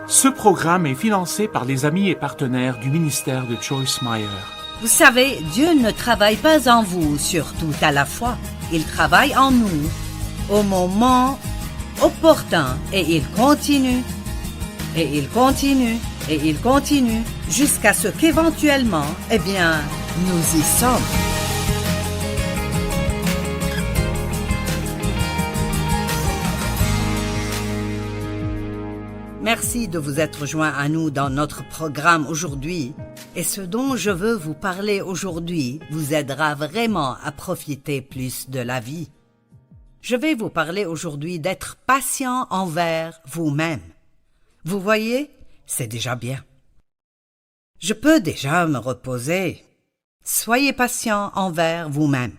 Ce programme est financé par les amis et partenaires du ministère de Joyce Meyer. Vous savez, Dieu ne travaille pas en vous sur tout à la fois. Il travaille en nous au moment opportun et il continue, et il continue, et il continue jusqu'à ce qu'éventuellement, nous y sommes. Merci de vous être joints à nous dans notre programme aujourd'hui. Et ce dont je veux vous parler aujourd'hui vous aidera vraiment à profiter plus de la vie. Je vais vous parler aujourd'hui d'être patient envers vous-même. Vous voyez, c'est déjà bien. Je peux déjà me reposer. Soyez patient envers vous-même.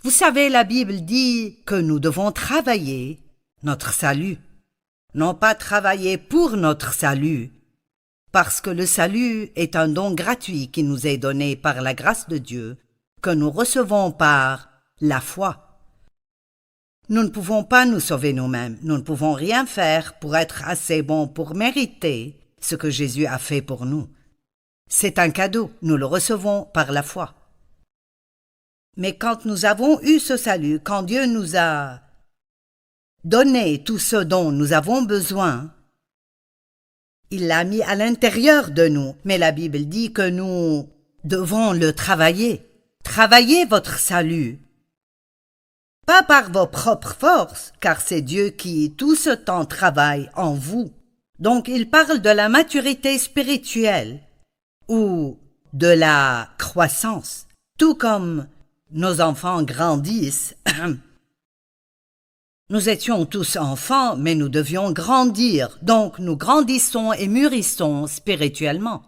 Vous savez, la Bible dit que nous devons travailler notre salut. Non pas travailler pour notre salut, parce que le salut est un don gratuit qui nous est donné par la grâce de Dieu, que nous recevons par la foi. Nous ne pouvons pas nous sauver nous-mêmes, nous ne pouvons rien faire pour être assez bons pour mériter ce que Jésus a fait pour nous. C'est un cadeau, nous le recevons par la foi. Mais quand nous avons eu ce salut, quand Dieu nous a donné tout ce dont nous avons besoin, il l'a mis à l'intérieur de nous, mais la Bible dit que nous devons le travailler. Travaillez votre salut. Pas par vos propres forces, car c'est Dieu qui tout ce temps travaille en vous. Donc il parle de la maturité spirituelle ou de la croissance. Tout comme nos enfants grandissent, nous étions tous enfants, mais nous devions grandir, donc nous grandissons et mûrissons spirituellement.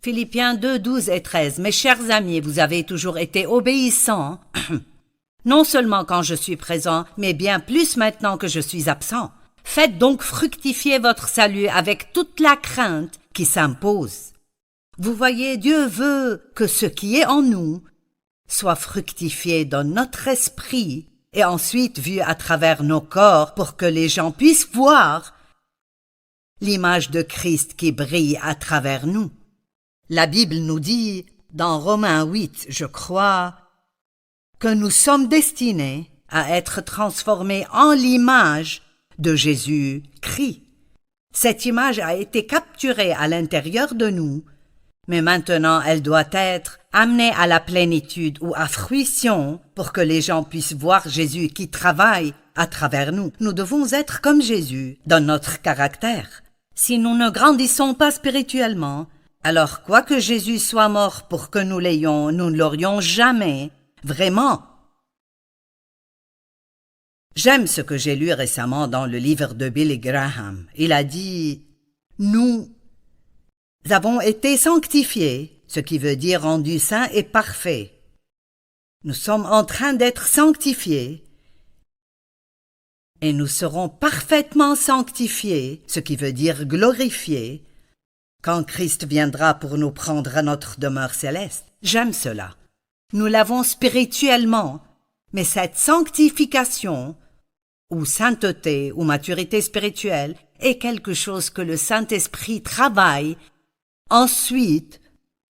Philippiens 2, 12 et 13. Mes chers amis, vous avez toujours été obéissants, non seulement quand je suis présent, mais bien plus maintenant que je suis absent. Faites donc fructifier votre salut avec toute la crainte qui s'impose. Vous voyez, Dieu veut que ce qui est en nous soit fructifié dans notre esprit, et ensuite vu à travers nos corps pour que les gens puissent voir l'image de Christ qui brille à travers nous. La Bible nous dit, dans Romains 8, je crois, que nous sommes destinés à être transformés en l'image de Jésus-Christ. Cette image a été capturée à l'intérieur de nous, mais maintenant elle doit être amenée à la plénitude ou à fruition pour que les gens puissent voir Jésus qui travaille à travers nous. Nous devons être comme Jésus dans notre caractère. Si nous ne grandissons pas spirituellement, alors quoi que Jésus soit mort pour que nous l'ayons, nous ne l'aurions jamais vraiment. J'aime ce que j'ai lu récemment dans le livre de Billy Graham. Il a dit « Nous avons été sanctifiés », ce qui veut dire rendus saints et parfaits. Nous sommes en train d'être sanctifiés et nous serons parfaitement sanctifiés, ce qui veut dire glorifiés, quand Christ viendra pour nous prendre à notre demeure céleste. J'aime cela. Nous l'avons spirituellement, mais cette sanctification, ou sainteté, ou maturité spirituelle, est quelque chose que le Saint-Esprit travaille ensuite,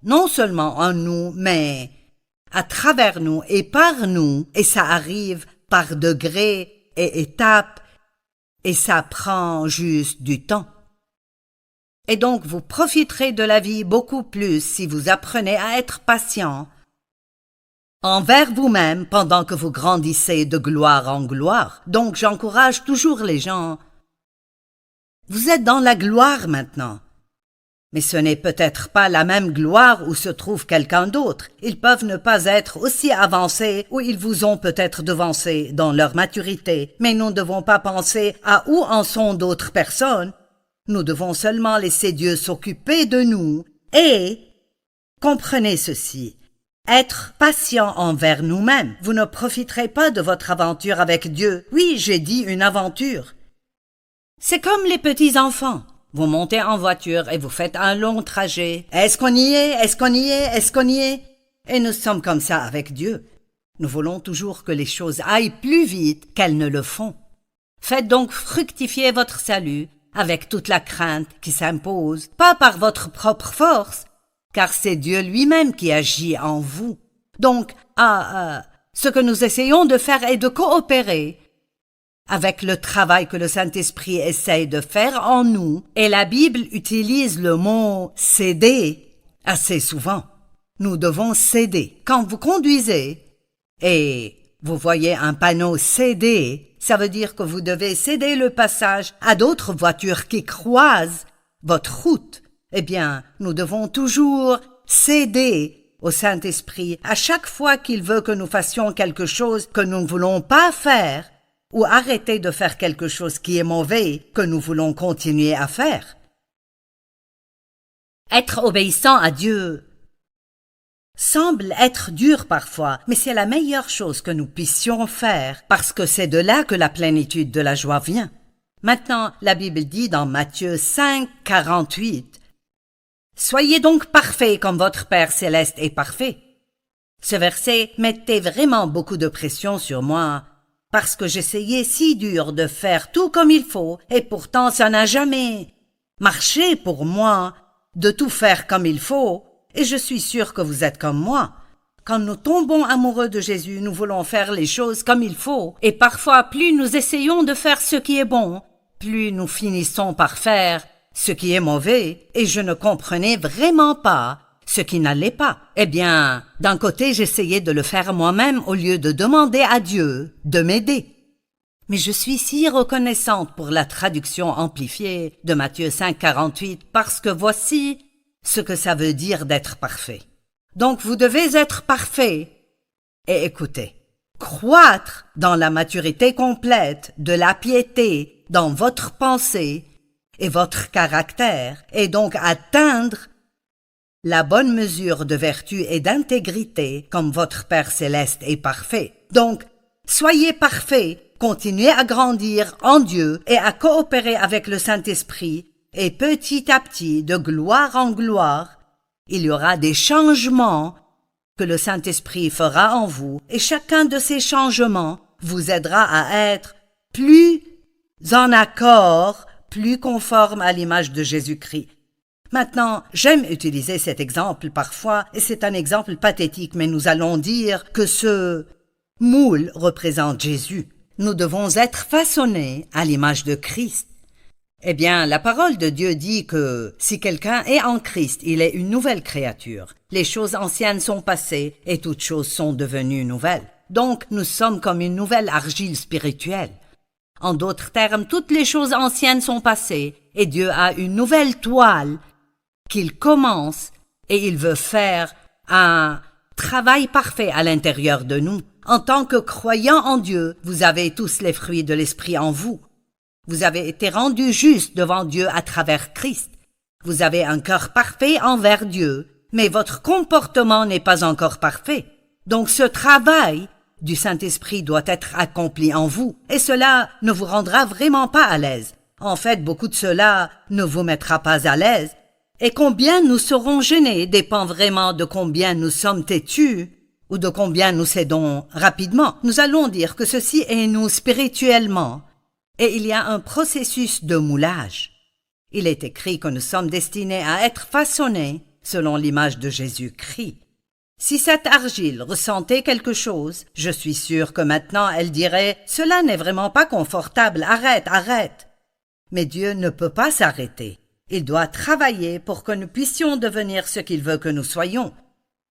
non seulement en nous, mais à travers nous et par nous, et ça arrive par degrés et étapes, et ça prend juste du temps. Et donc vous profiterez de la vie beaucoup plus si vous apprenez à être patient envers vous-même pendant que vous grandissez de gloire en gloire. Donc j'encourage toujours les gens. Vous êtes dans la gloire maintenant. Mais ce n'est peut-être pas la même gloire où se trouve quelqu'un d'autre. Ils peuvent ne pas être aussi avancés ou ils vous ont peut-être devancé dans leur maturité. Mais nous ne devons pas penser à où en sont d'autres personnes. Nous devons seulement laisser Dieu s'occuper de nous et comprenez ceci. Être patient envers nous-mêmes. Vous ne profiterez pas de votre aventure avec Dieu. Oui, j'ai dit une aventure. C'est comme les petits enfants. Vous montez en voiture et vous faites un long trajet. Est-ce qu'on y est? Est-ce qu'on y est? Est-ce qu'on y est? Et nous sommes comme ça avec Dieu. Nous voulons toujours que les choses aillent plus vite qu'elles ne le font. Faites donc fructifier votre salut avec toute la crainte qui s'impose, pas par votre propre force, car c'est Dieu lui-même qui agit en vous. Donc, ce que nous essayons de faire est de coopérer avec le travail que le Saint-Esprit essaye de faire en nous, et la Bible utilise le mot « céder » assez souvent. Nous devons céder. Quand vous conduisez et vous voyez un panneau « céder », ça veut dire que vous devez céder le passage à d'autres voitures qui croisent votre route. Eh bien, nous devons toujours céder au Saint-Esprit à chaque fois qu'il veut que nous fassions quelque chose que nous ne voulons pas faire, ou arrêter de faire quelque chose qui est mauvais, que nous voulons continuer à faire. Être obéissant à Dieu semble être dur parfois, mais c'est la meilleure chose que nous puissions faire, parce que c'est de là que la plénitude de la joie vient. Maintenant, la Bible dit dans Matthieu 5, 48, « Soyez donc parfaits comme votre Père céleste est parfait. » Ce verset mettait vraiment beaucoup de pression sur moi, parce que j'essayais si dur de faire tout comme il faut, et pourtant ça n'a jamais marché pour moi de tout faire comme il faut, et je suis sûre que vous êtes comme moi. Quand nous tombons amoureux de Jésus, nous voulons faire les choses comme il faut, et parfois plus nous essayons de faire ce qui est bon, plus nous finissons par faire ce qui est mauvais, et je ne comprenais vraiment pas ce qui n'allait pas. Eh bien, d'un côté, j'essayais de le faire moi-même au lieu de demander à Dieu de m'aider. Mais je suis si reconnaissante pour la traduction amplifiée de Matthieu 5, 48, parce que voici ce que ça veut dire d'être parfait. Donc vous devez être parfait. Et écoutez, croître dans la maturité complète de la piété dans votre pensée et votre caractère, et donc atteindre la bonne mesure de vertu et d'intégrité comme votre Père céleste est parfait. Donc, soyez parfaits, continuez à grandir en Dieu et à coopérer avec le Saint-Esprit, et petit à petit, de gloire en gloire, il y aura des changements que le Saint-Esprit fera en vous, et chacun de ces changements vous aidera à être plus en accord, plus conforme à l'image de Jésus-Christ. Maintenant, j'aime utiliser cet exemple parfois, et c'est un exemple pathétique, mais nous allons dire que ce moule représente Jésus. Nous devons être façonnés à l'image de Christ. Eh bien, la parole de Dieu dit que si quelqu'un est en Christ, il est une nouvelle créature. Les choses anciennes sont passées et toutes choses sont devenues nouvelles. Donc, nous sommes comme une nouvelle argile spirituelle. En d'autres termes, toutes les choses anciennes sont passées et Dieu a une nouvelle toile qu'il commence et il veut faire un travail parfait à l'intérieur de nous. En tant que croyants en Dieu, vous avez tous les fruits de l'Esprit en vous. Vous avez été rendus justes devant Dieu à travers Christ. Vous avez un cœur parfait envers Dieu, mais votre comportement n'est pas encore parfait. Donc ce travail du Saint-Esprit doit être accompli en vous, et cela ne vous rendra vraiment pas à l'aise. En fait, beaucoup de cela ne vous mettra pas à l'aise, et combien nous serons gênés dépend vraiment de combien nous sommes têtus ou de combien nous cédons rapidement. Nous allons dire que ceci est nous spirituellement, et il y a un processus de moulage. Il est écrit que nous sommes destinés à être façonnés selon l'image de Jésus-Christ. Si cette argile ressentait quelque chose, je suis sûre que maintenant elle dirait « Cela n'est vraiment pas confortable, arrête, arrête !» Mais Dieu ne peut pas s'arrêter. Il doit travailler pour que nous puissions devenir ce qu'il veut que nous soyons.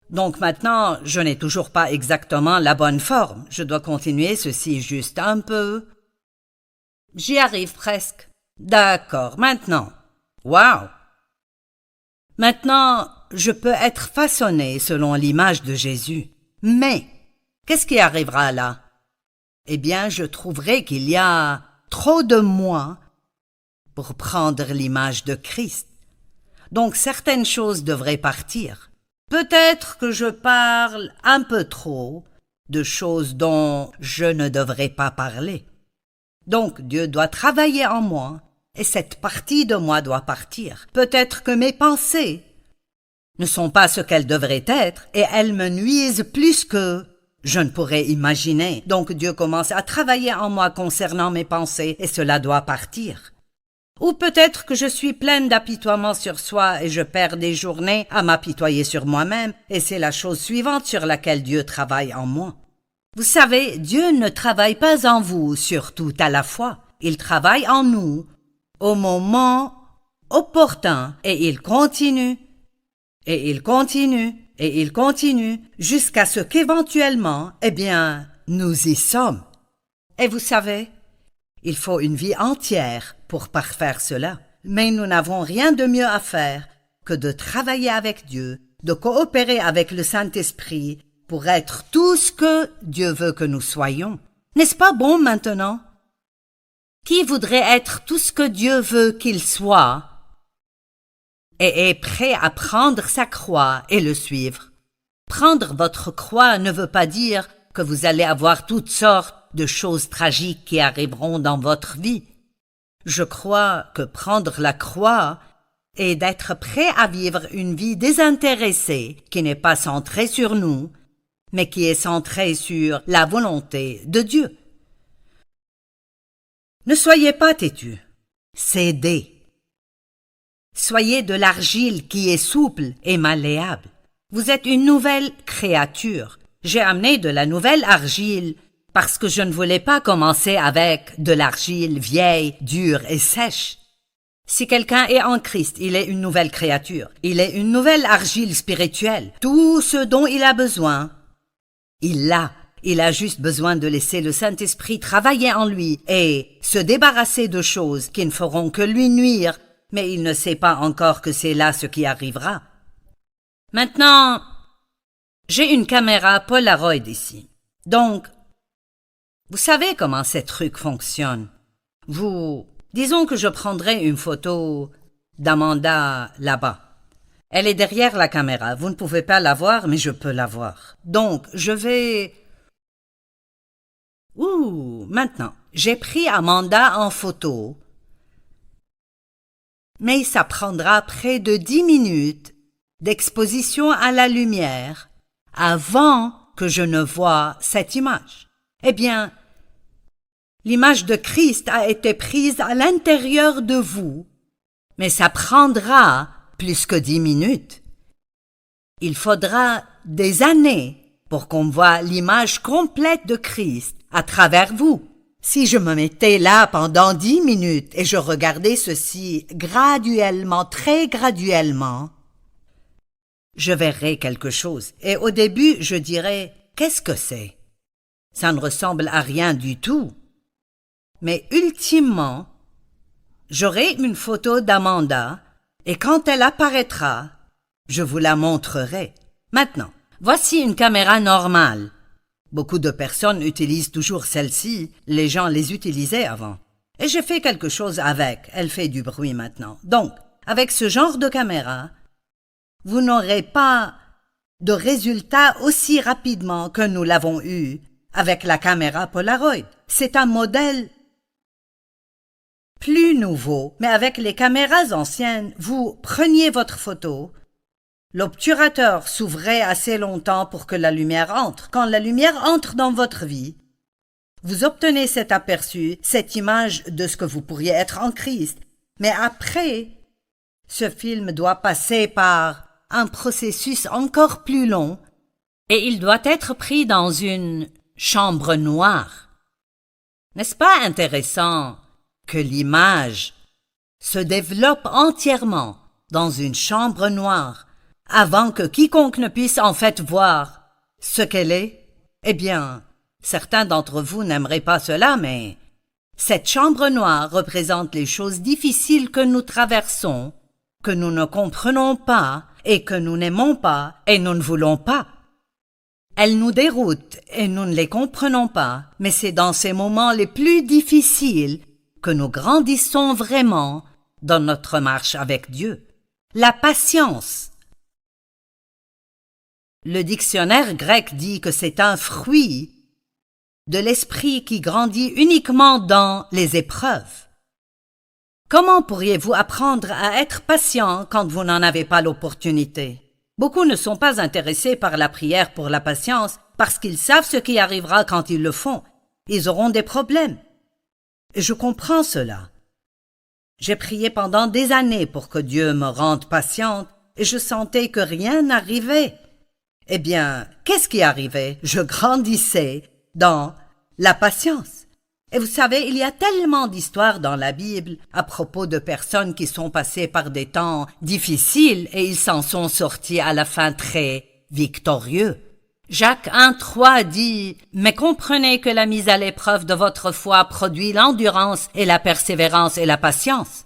Donc maintenant, je n'ai toujours pas exactement la bonne forme. Je dois continuer ceci juste un peu. J'y arrive presque. D'accord, maintenant. Wow! Maintenant, je peux être façonné selon l'image de Jésus. Mais, qu'est-ce qui arrivera là? Eh bien, je trouverai qu'il y a trop de moi pour prendre l'image de Christ. Donc, certaines choses devraient partir. Peut-être que je parle un peu trop de choses dont je ne devrais pas parler. Donc, Dieu doit travailler en moi, et cette partie de moi doit partir. Peut-être que mes pensées ne sont pas ce qu'elles devraient être, et elles me nuisent plus que je ne pourrais imaginer. Donc Dieu commence à travailler en moi concernant mes pensées, et cela doit partir. Ou peut-être que je suis pleine d'apitoiement sur soi et je perds des journées à m'apitoyer sur moi-même, et c'est la chose suivante sur laquelle Dieu travaille en moi. Vous savez, Dieu ne travaille pas en vous sur tout à la fois. Il travaille en nous au moment opportun et il continue, et il continue, et il continue jusqu'à ce qu'éventuellement, nous y sommes. Et vous savez, il faut une vie entière pour parfaire cela. Mais nous n'avons rien de mieux à faire que de travailler avec Dieu, de coopérer avec le Saint-Esprit pour être tout ce que Dieu veut que nous soyons. N'est-ce pas bon maintenant? Qui voudrait être tout ce que Dieu veut qu'il soit et est prêt à prendre sa croix et le suivre? Prendre votre croix ne veut pas dire que vous allez avoir toutes sortes de choses tragiques qui arriveront dans votre vie. Je crois que prendre la croix est d'être prêt à vivre une vie désintéressée qui n'est pas centrée sur nous, mais qui est centrée sur la volonté de Dieu. Ne soyez pas têtus, cédez. Soyez de l'argile qui est souple et malléable. Vous êtes une nouvelle créature. J'ai amené de la nouvelle argile parce que je ne voulais pas commencer avec de l'argile vieille, dure et sèche. Si quelqu'un est en Christ, il est une nouvelle créature. Il est une nouvelle argile spirituelle. Tout ce dont il a besoin, il l'a. Il a juste besoin de laisser le Saint-Esprit travailler en lui et se débarrasser de choses qui ne feront que lui nuire, mais il ne sait pas encore que c'est là ce qui arrivera. Maintenant, j'ai une caméra Polaroid ici. Donc, vous savez comment ces trucs fonctionnent. Disons que je prendrai une photo d'Amanda là-bas. Elle est derrière la caméra. Vous ne pouvez pas la voir, mais je peux la voir. Donc, je vais... Maintenant, j'ai pris Amanda en photo, mais ça prendra près de 10 minutes d'exposition à la lumière avant que je ne voie cette image. L'image de Christ a été prise à l'intérieur de vous, mais ça prendra plus que 10 minutes. Il faudra des années pour qu'on voie l'image complète de Christ à travers vous. Si je me mettais là pendant 10 minutes et je regardais ceci graduellement, très graduellement, je verrais quelque chose. Et au début, je dirais, qu'est-ce que c'est? Ça ne ressemble à rien du tout. Mais ultimement, j'aurai une photo d'Amanda et quand elle apparaîtra, je vous la montrerai. Maintenant, voici une caméra normale. Beaucoup de personnes utilisent toujours celle-ci, les gens les utilisaient avant. Et j'ai fait quelque chose avec, elle fait du bruit maintenant. Donc, avec ce genre de caméra, vous n'aurez pas de résultat aussi rapidement que nous l'avons eu avec la caméra Polaroid. C'est un modèle plus nouveau, mais avec les caméras anciennes, vous preniez votre photo, l'obturateur s'ouvrait assez longtemps pour que la lumière entre. Quand la lumière entre dans votre vie, vous obtenez cet aperçu, cette image de ce que vous pourriez être en Christ. Mais après, ce film doit passer par un processus encore plus long et il doit être pris dans une chambre noire. N'est-ce pas intéressant que l'image se développe entièrement dans une chambre noire avant que quiconque ne puisse en fait voir ce qu'elle est? Certains d'entre vous n'aimeraient pas cela, mais cette chambre noire représente les choses difficiles que nous traversons, que nous ne comprenons pas et que nous n'aimons pas et nous ne voulons pas. Elles nous déroutent et nous ne les comprenons pas, mais c'est dans ces moments les plus difficiles que nous grandissons vraiment dans notre marche avec Dieu. La patience. Le dictionnaire grec dit que c'est un fruit de l'esprit qui grandit uniquement dans les épreuves. Comment pourriez-vous apprendre à être patient quand vous n'en avez pas l'opportunité? Beaucoup ne sont pas intéressés par la prière pour la patience parce qu'ils savent ce qui arrivera quand ils le font. Ils auront des problèmes. Et je comprends cela. J'ai prié pendant des années pour que Dieu me rende patiente et je sentais que rien n'arrivait. Eh bien, qu'est-ce qui arrivait? Je grandissais dans la patience. Et vous savez, il y a tellement d'histoires dans la Bible à propos de personnes qui sont passées par des temps difficiles et ils s'en sont sortis à la fin très victorieux. Jacques 1,3 dit « Mais comprenez que la mise à l'épreuve de votre foi produit l'endurance et la persévérance et la patience. »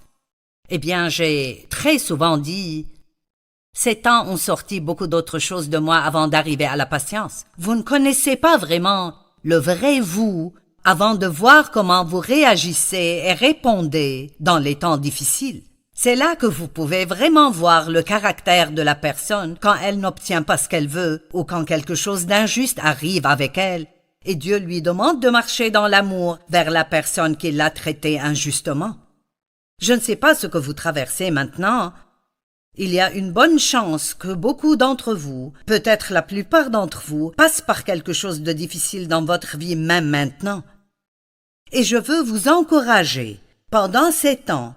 Eh bien, j'ai très souvent dit « Ces temps ont sorti beaucoup d'autres choses de moi avant d'arriver à la patience. Vous ne connaissez pas vraiment le vrai vous avant de voir comment vous réagissez et répondez dans les temps difficiles. C'est là que vous pouvez vraiment voir le caractère de la personne quand elle n'obtient pas ce qu'elle veut ou quand quelque chose d'injuste arrive avec elle et Dieu lui demande de marcher dans l'amour vers la personne qui l'a traitée injustement. Je ne sais pas ce que vous traversez maintenant. Il y a une bonne chance que beaucoup d'entre vous, peut-être la plupart d'entre vous, passent par quelque chose de difficile dans votre vie même maintenant. Et je veux vous encourager, pendant ces temps,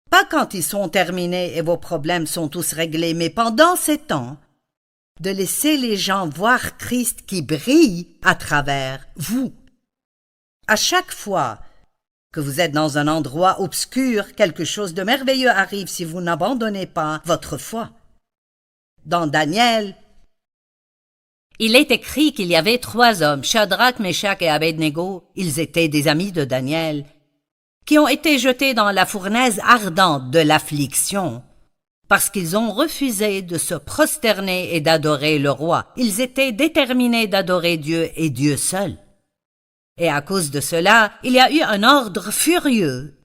pas quand ils sont terminés et vos problèmes sont tous réglés, mais pendant ces temps, de laisser les gens voir Christ qui brille à travers vous. À chaque fois que vous êtes dans un endroit obscur, quelque chose de merveilleux arrive si vous n'abandonnez pas votre foi. Dans Daniel, il est écrit qu'il y avait 3 hommes, Shadrach, Meshach et Abednego, ils étaient des amis de Daniel, qui ont été jetés dans la fournaise ardente de l'affliction, parce qu'ils ont refusé de se prosterner et d'adorer le roi. Ils étaient déterminés d'adorer Dieu et Dieu seul. Et à cause de cela, il y a eu un ordre furieux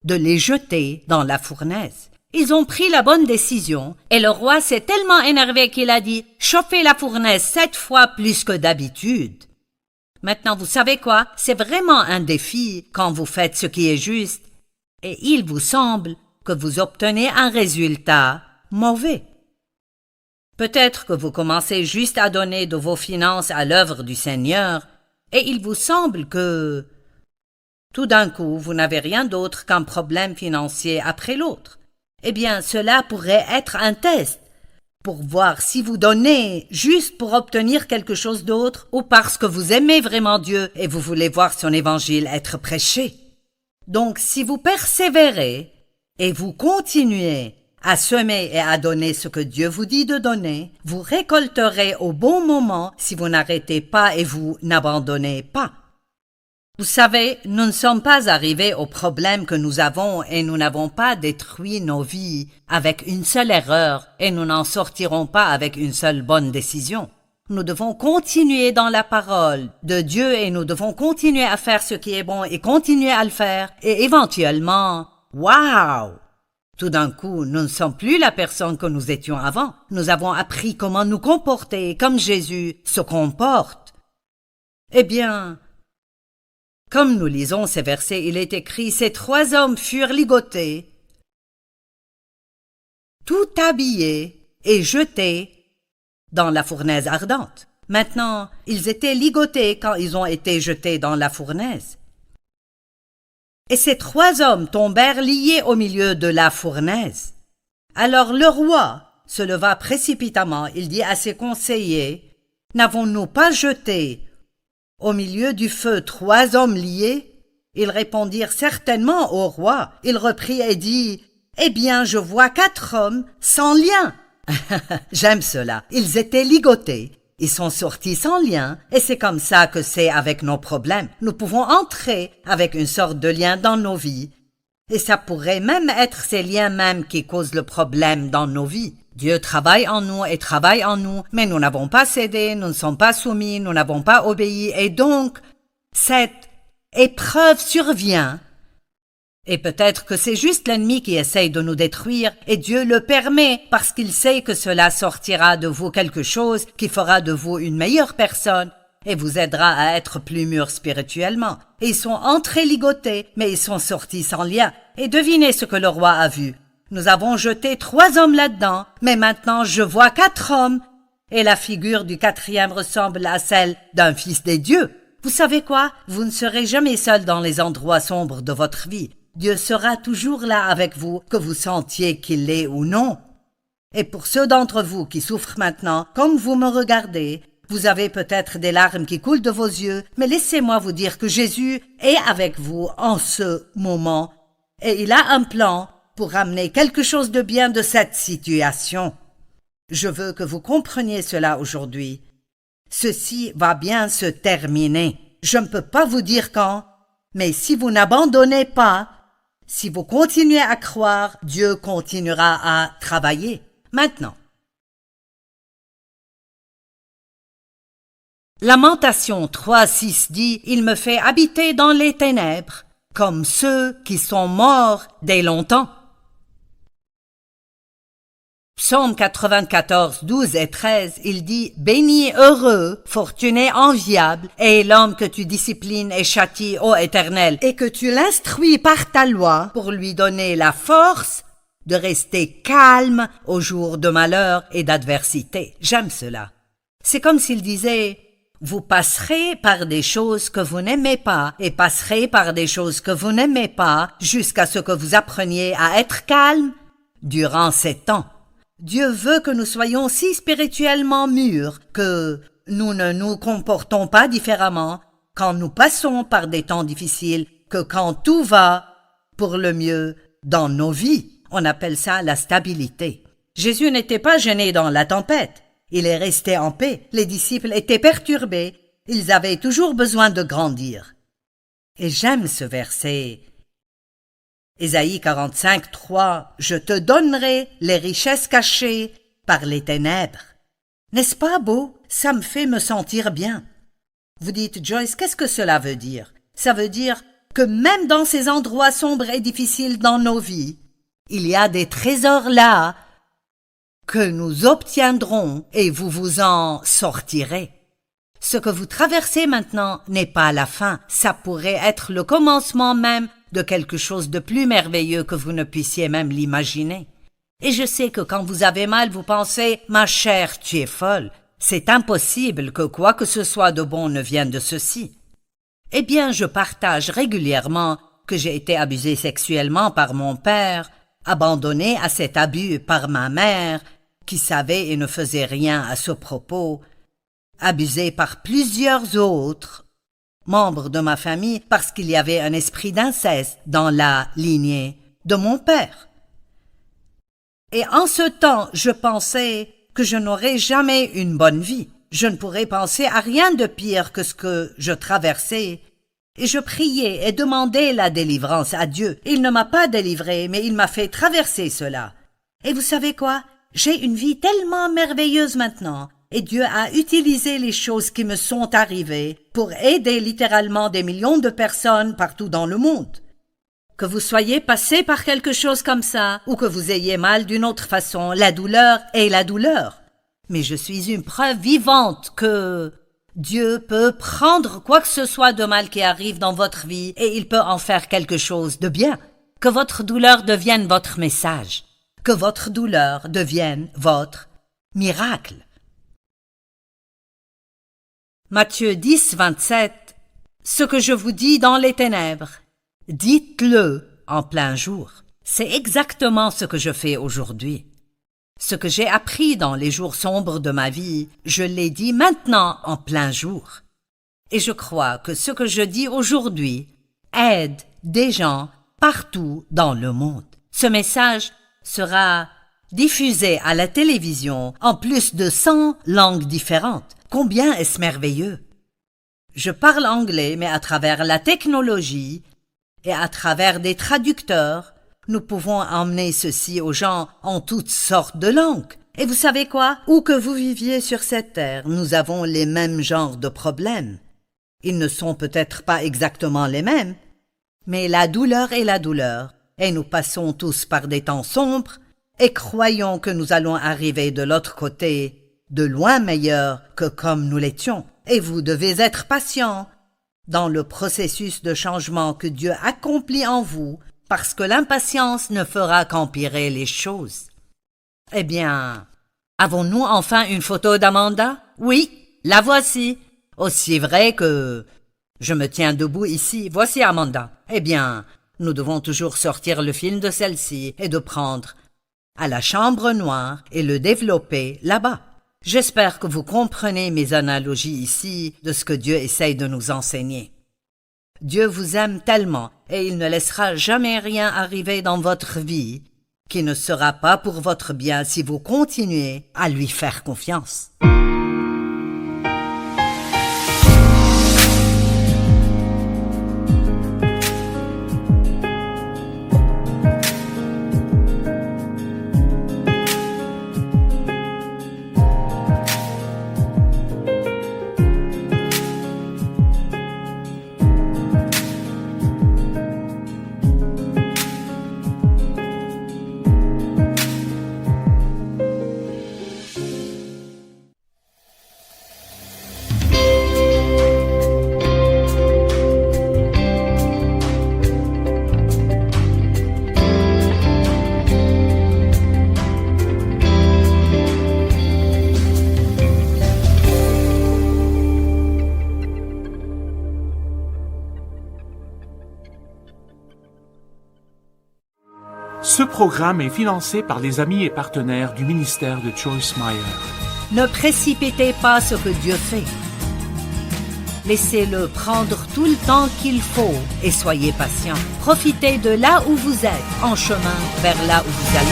de les jeter dans la fournaise. Ils ont pris la bonne décision, et le roi s'est tellement énervé qu'il a dit « Chauffez la fournaise 7 fois plus que d'habitude ». Maintenant, vous savez quoi? C'est vraiment un défi quand vous faites ce qui est juste, et il vous semble que vous obtenez un résultat mauvais. Peut-être que vous commencez juste à donner de vos finances à l'œuvre du Seigneur, et il vous semble que, tout d'un coup, vous n'avez rien d'autre qu'un problème financier après l'autre. Eh bien, cela pourrait être un test pour voir si vous donnez juste pour obtenir quelque chose d'autre ou parce que vous aimez vraiment Dieu et vous voulez voir son évangile être prêché. Donc, si vous persévérez et vous continuez à semer et à donner ce que Dieu vous dit de donner, vous récolterez au bon moment si vous n'arrêtez pas et vous n'abandonnez pas. Vous savez, nous ne sommes pas arrivés au problème que nous avons et nous n'avons pas détruit nos vies avec une seule erreur et nous n'en sortirons pas avec une seule bonne décision. Nous devons continuer dans la parole de Dieu et nous devons continuer à faire ce qui est bon et continuer à le faire et éventuellement, waouh! Tout d'un coup, nous ne sommes plus la personne que nous étions avant. Nous avons appris comment nous comporter comme Jésus se comporte. Eh bien, comme nous lisons ces versets, il est écrit « Ces 3 hommes furent ligotés, tout habillés et jetés dans la fournaise ardente. » Maintenant, ils étaient ligotés quand ils ont été jetés dans la fournaise. Et ces 3 hommes tombèrent liés au milieu de la fournaise. Alors le roi se leva précipitamment. Il dit à ses conseillers, « N'avons-nous pas jeté au milieu du feu 3 hommes liés? » Ils répondirent certainement au roi. Il reprit et dit, « Eh bien, je vois 4 hommes sans lien. » J'aime cela. Ils étaient ligotés. Ils sont sortis sans lien, et c'est comme ça que c'est avec nos problèmes. Nous pouvons entrer avec une sorte de lien dans nos vies, et ça pourrait même être ces liens mêmes qui causent le problème dans nos vies. Dieu travaille en nous et travaille en nous, mais nous n'avons pas cédé, nous ne sommes pas soumis, nous n'avons pas obéi, et donc cette épreuve survient. Et peut-être que c'est juste l'ennemi qui essaye de nous détruire, et Dieu le permet parce qu'il sait que cela sortira de vous quelque chose qui fera de vous une meilleure personne et vous aidera à être plus mûr spirituellement. Et ils sont entrés ligotés, mais ils sont sortis sans lien. Et devinez ce que le roi a vu. Nous avons jeté 3 hommes là-dedans, mais maintenant je vois 4 hommes, et la figure du 4e ressemble à celle d'un fils des dieux. Vous savez quoi? Vous ne serez jamais seul dans les endroits sombres de votre vie. Dieu sera toujours là avec vous, que vous sentiez qu'il l'est ou non. Et pour ceux d'entre vous qui souffrent maintenant, comme vous me regardez, vous avez peut-être des larmes qui coulent de vos yeux, mais laissez-moi vous dire que Jésus est avec vous en ce moment, et il a un plan pour amener quelque chose de bien de cette situation. Je veux que vous compreniez cela aujourd'hui. Ceci va bien se terminer. Je ne peux pas vous dire quand, mais si vous n'abandonnez pas, si vous continuez à croire, Dieu continuera à travailler. Maintenant. Lamentation 3:6 dit « Il me fait habiter dans les ténèbres, comme ceux qui sont morts dès longtemps. » Psaume 94, 12 et 13, il dit « Béni, heureux, fortuné, enviable, est l'homme que tu disciplines et châties, ô Éternel, et que tu l'instruis par ta loi pour lui donner la force de rester calme au jour de malheur et d'adversité. » J'aime cela. C'est comme s'il disait « Vous passerez par des choses que vous n'aimez pas et passerez par des choses que vous n'aimez pas jusqu'à ce que vous appreniez à être calme durant ces temps. » Dieu veut que nous soyons si spirituellement mûrs que nous ne nous comportons pas différemment quand nous passons par des temps difficiles que quand tout va pour le mieux dans nos vies. On appelle ça la stabilité. Jésus n'était pas gêné dans la tempête. Il est resté en paix. Les disciples étaient perturbés. Ils avaient toujours besoin de grandir. Et j'aime ce verset. Ésaïe 45, 3, « Je te donnerai les richesses cachées par les ténèbres. » N'est-ce pas beau? Ça me fait me sentir bien. Vous dites, Joyce, qu'est-ce que cela veut dire? Ça veut dire que même dans ces endroits sombres et difficiles dans nos vies, il y a des trésors là que nous obtiendrons et vous vous en sortirez. Ce que vous traversez maintenant n'est pas la fin, ça pourrait être le commencement même de quelque chose de plus merveilleux que vous ne puissiez même l'imaginer. Et je sais que quand vous avez mal, vous pensez « Ma chère, tu es folle. C'est impossible que quoi que ce soit de bon ne vienne de ceci. » Eh bien, je partage régulièrement que j'ai été abusée sexuellement par mon père, abandonnée à cet abus par ma mère, qui savait et ne faisait rien à ce propos, abusée par plusieurs autres membres de ma famille parce qu'il y avait un esprit d'inceste dans la lignée de mon père. Et en ce temps, je pensais que je n'aurais jamais une bonne vie. Je ne pourrais penser à rien de pire que ce que je traversais. Et je priais et demandais la délivrance à Dieu. Il ne m'a pas délivré, mais il m'a fait traverser cela. Et vous savez quoi? J'ai une vie tellement merveilleuse maintenant. Et Dieu a utilisé les choses qui me sont arrivées pour aider littéralement des millions de personnes partout dans le monde. Que vous soyez passé par quelque chose comme ça, ou que vous ayez mal d'une autre façon, la douleur est la douleur. Mais je suis une preuve vivante que Dieu peut prendre quoi que ce soit de mal qui arrive dans votre vie et il peut en faire quelque chose de bien. Que votre douleur devienne votre message. Que votre douleur devienne votre miracle. Matthieu 10, 27. Ce que je vous dis dans les ténèbres, dites-le en plein jour. C'est exactement ce que je fais aujourd'hui. Ce que j'ai appris dans les jours sombres de ma vie, je l'ai dit maintenant en plein jour. Et je crois que ce que je dis aujourd'hui aide des gens partout dans le monde. Ce message sera diffusé à la télévision en plus de 100 langues différentes. Combien est-ce merveilleux? Je parle anglais, mais à travers la technologie et à travers des traducteurs, nous pouvons emmener ceci aux gens en toutes sortes de langues. Et vous savez quoi? Où que vous viviez sur cette terre, nous avons les mêmes genres de problèmes. Ils ne sont peut-être pas exactement les mêmes, mais la douleur est la douleur, et nous passons tous par des temps sombres, et croyons que nous allons arriver de l'autre côté de loin meilleur que comme nous l'étions. Et vous devez être patient dans le processus de changement que Dieu accomplit en vous, parce que l'impatience ne fera qu'empirer les choses. Eh bien, avons-nous enfin une photo d'Amanda? Oui, la voici. Aussi vrai que je me tiens debout ici, voici Amanda. Eh bien, Nous devons toujours sortir le film de celle-ci et de prendre à la chambre noire et le développer là-bas. J'espère que vous comprenez mes analogies ici de ce que Dieu essaye de nous enseigner. Dieu vous aime tellement et il ne laissera jamais rien arriver dans votre vie qui ne sera pas pour votre bien si vous continuez à lui faire confiance. Ce programme est financé par les amis et partenaires du ministère de Joyce Meyer. Ne précipitez pas ce que Dieu fait. Laissez-le prendre tout le temps qu'il faut et soyez patient. Profitez de là où vous êtes, en chemin vers là où vous allez.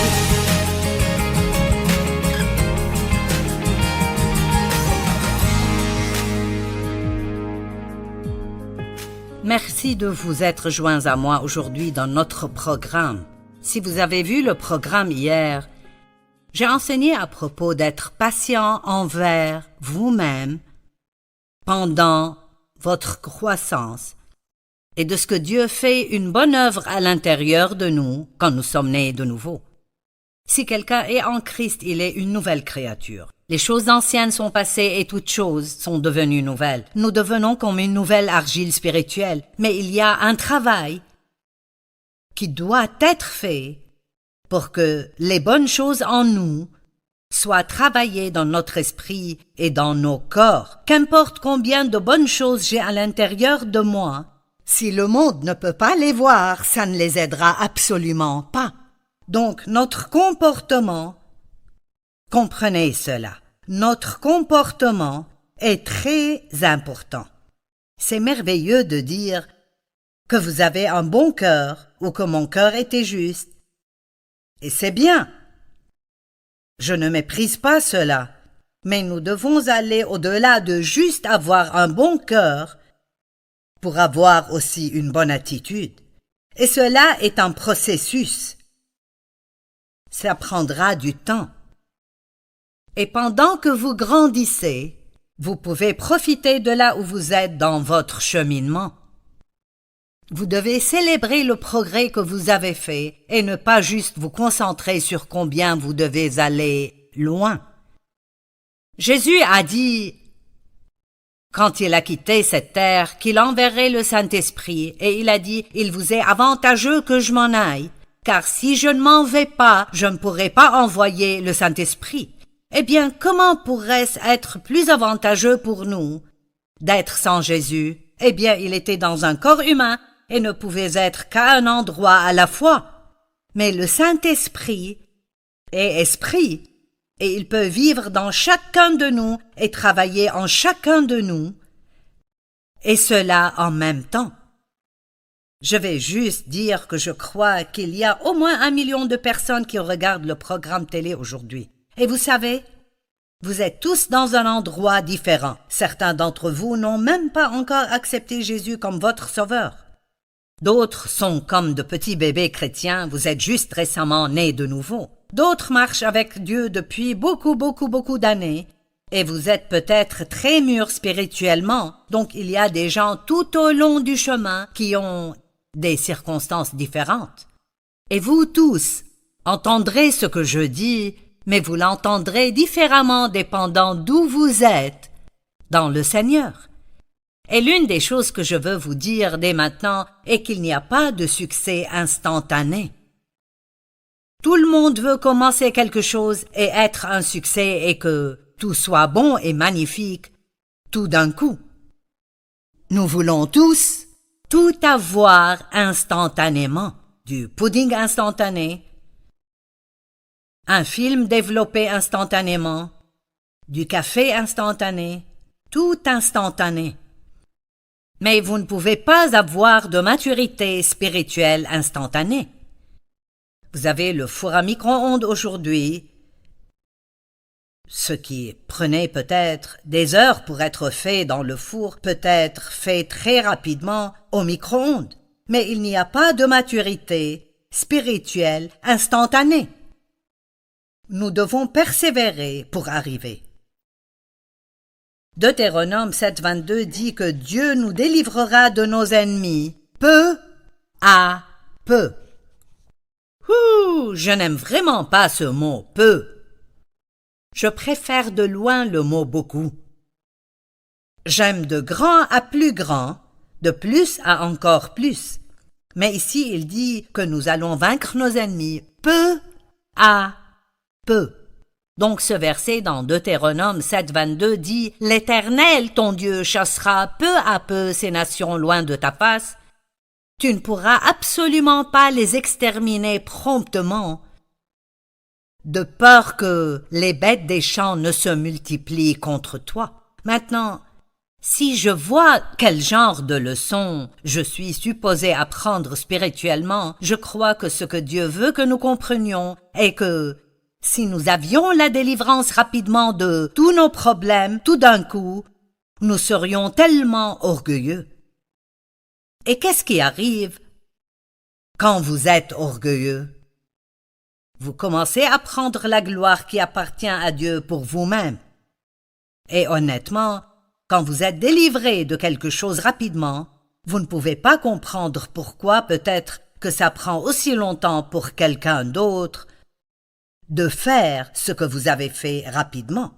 Merci de vous être joints à moi aujourd'hui dans notre programme. Si vous avez vu le programme hier, j'ai enseigné à propos d'être patient envers vous-même pendant votre croissance et de ce que Dieu fait une bonne œuvre à l'intérieur de nous quand nous sommes nés de nouveau. Si quelqu'un est en Christ, il est une nouvelle créature. Les choses anciennes sont passées et toutes choses sont devenues nouvelles. Nous devenons comme une nouvelle argile spirituelle, mais il y a un travail qui doit être fait pour que les bonnes choses en nous soient travaillées dans notre esprit et dans nos corps. Qu'importe combien de bonnes choses j'ai à l'intérieur de moi, si le monde ne peut pas les voir, ça ne les aidera absolument pas. Donc notre comportement, comprenez cela, notre comportement est très important. C'est merveilleux de dire que vous avez un bon cœur ou que mon cœur était juste. Et c'est bien. Je ne méprise pas cela, mais nous devons aller au-delà de juste avoir un bon cœur pour avoir aussi une bonne attitude. Et cela est un processus. Ça prendra du temps. Et pendant que vous grandissez, vous pouvez profiter de là où vous êtes dans votre cheminement. Vous devez célébrer le progrès que vous avez fait et ne pas juste vous concentrer sur combien vous devez aller loin. Jésus a dit, quand il a quitté cette terre, qu'il enverrait le Saint-Esprit, et il a dit, « Il vous est avantageux que je m'en aille, car si je ne m'en vais pas, je ne pourrai pas envoyer le Saint-Esprit. » Eh bien, comment pourrait-ce être plus avantageux pour nous d'être sans Jésus? Eh bien, il était dans un corps humain, et ne pouvait être qu'à un endroit à la fois. Mais le Saint-Esprit est esprit, et il peut vivre dans chacun de nous et travailler en chacun de nous, et cela en même temps. Je vais juste dire que je crois qu'il y a au moins 1 million de personnes qui regardent le programme télé aujourd'hui. Et vous savez, vous êtes tous dans un endroit différent. Certains d'entre vous n'ont même pas encore accepté Jésus comme votre sauveur. D'autres sont comme de petits bébés chrétiens, vous êtes juste récemment nés de nouveau. D'autres marchent avec Dieu depuis beaucoup d'années, et vous êtes peut-être très mûrs spirituellement, donc il y a des gens tout au long du chemin qui ont des circonstances différentes. Et vous tous entendrez ce que je dis, mais vous l'entendrez différemment dépendant d'où vous êtes dans le Seigneur. Et l'une des choses que je veux vous dire dès maintenant est qu'il n'y a pas de succès instantané. Tout le monde veut commencer quelque chose et être un succès et que tout soit bon et magnifique tout d'un coup. Nous voulons tous tout avoir instantanément, du pudding instantané, un film développé instantanément, du café instantané, tout instantané. Mais vous ne pouvez pas avoir de maturité spirituelle instantanée. Vous avez le four à micro-ondes aujourd'hui, ce qui prenait peut-être des heures pour être fait dans le four peut être fait très rapidement au micro-ondes. Mais il n'y a pas de maturité spirituelle instantanée. Nous devons persévérer pour arriver. Deutéronome 7.22 dit que Dieu nous délivrera de nos ennemis peu à peu. Je n'aime vraiment pas ce mot « peu ». Je préfère de loin le mot « beaucoup ». J'aime de grand à plus grand, de plus à encore plus. Mais ici, il dit que nous allons vaincre nos ennemis peu à peu. Donc ce verset dans Deutéronome 7.22 dit « L'Éternel, ton Dieu, chassera peu à peu ces nations loin de ta face. Tu ne pourras absolument pas les exterminer promptement, de peur que les bêtes des champs ne se multiplient contre toi. » Maintenant, si je vois quel genre de leçon je suis supposé apprendre spirituellement, je crois que ce que Dieu veut que nous comprenions est que si nous avions la délivrance rapidement de tous nos problèmes tout d'un coup, nous serions tellement orgueilleux. Et qu'est-ce qui arrive quand vous êtes orgueilleux? Vous commencez à prendre la gloire qui appartient à Dieu pour vous-même. Et honnêtement, quand vous êtes délivré de quelque chose rapidement, vous ne pouvez pas comprendre pourquoi peut-être que ça prend aussi longtemps pour quelqu'un d'autre de faire ce que vous avez fait rapidement.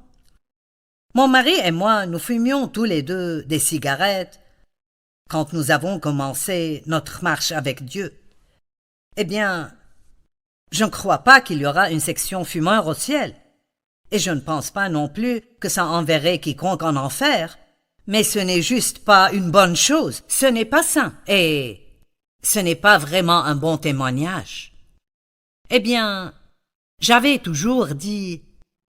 Mon mari et moi, nous fumions tous les deux des cigarettes quand nous avons commencé notre marche avec Dieu. Eh bien, je ne crois pas qu'il y aura une section fumeur au ciel. Et je ne pense pas non plus que ça enverrait quiconque en enfer. Mais ce n'est juste pas une bonne chose. Ce n'est pas sain. Et ce n'est pas vraiment un bon témoignage. Eh bien, j'avais toujours dit,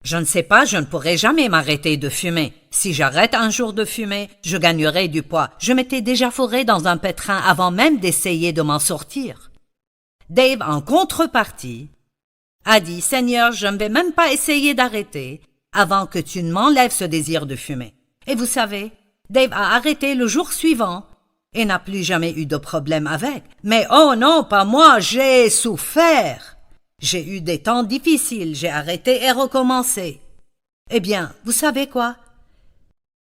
je ne sais pas, je ne pourrai jamais m'arrêter de fumer. Si j'arrête un jour de fumer, je gagnerai du poids. Je m'étais déjà fourré dans un pétrin avant même d'essayer de m'en sortir. Dave, en contrepartie, a dit, Seigneur, je ne vais même pas essayer d'arrêter avant que tu ne m'enlèves ce désir de fumer. Et vous savez, Dave a arrêté le jour suivant et n'a plus jamais eu de problème avec. Mais oh non, pas moi, j'ai souffert. J'ai eu des temps difficiles, j'ai arrêté et recommencé. Eh bien, vous savez quoi?